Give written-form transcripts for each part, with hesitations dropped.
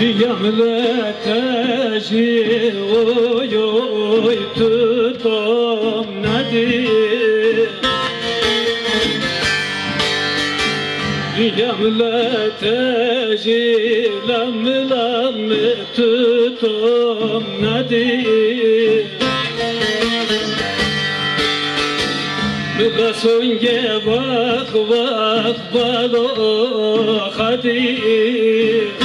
Diyamle teji oy oy tutam nedir Diyamle teji lam lam tutam nedir Mügasonge vak vak balo khadir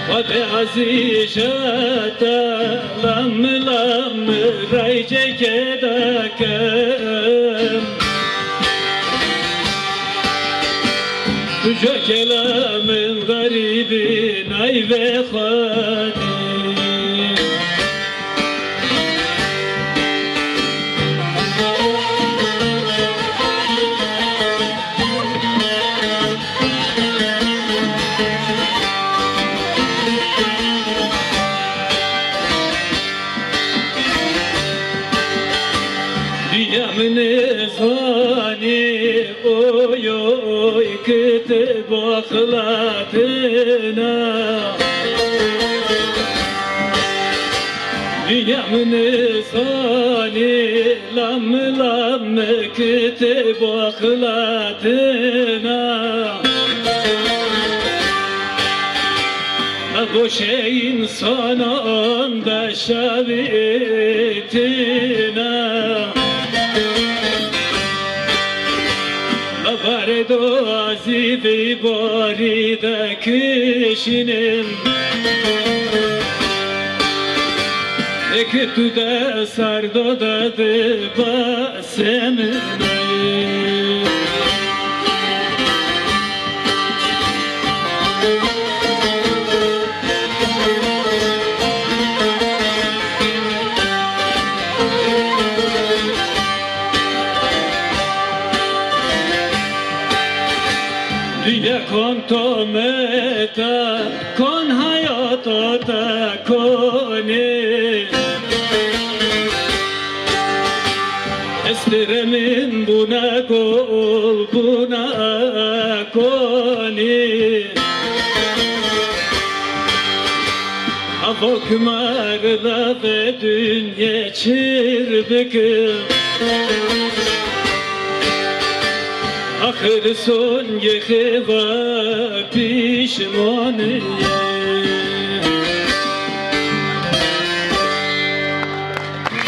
Vade azişete lam lam rayce kedakem Tuca kelamın garibin ay ve khadir Diyamne zani oy oy kıtı bakladına Diyamne zani lam lam kıtı bakladına Boş insana anda şabitina Labaredo azibi barida kişinin Ektu da sardo da de basemine Diye konto meta kon hayata da koni Estiremin buna kol buna koni Avok marla ve dünye çirbikim Ahır son yıkıva pişmaniyim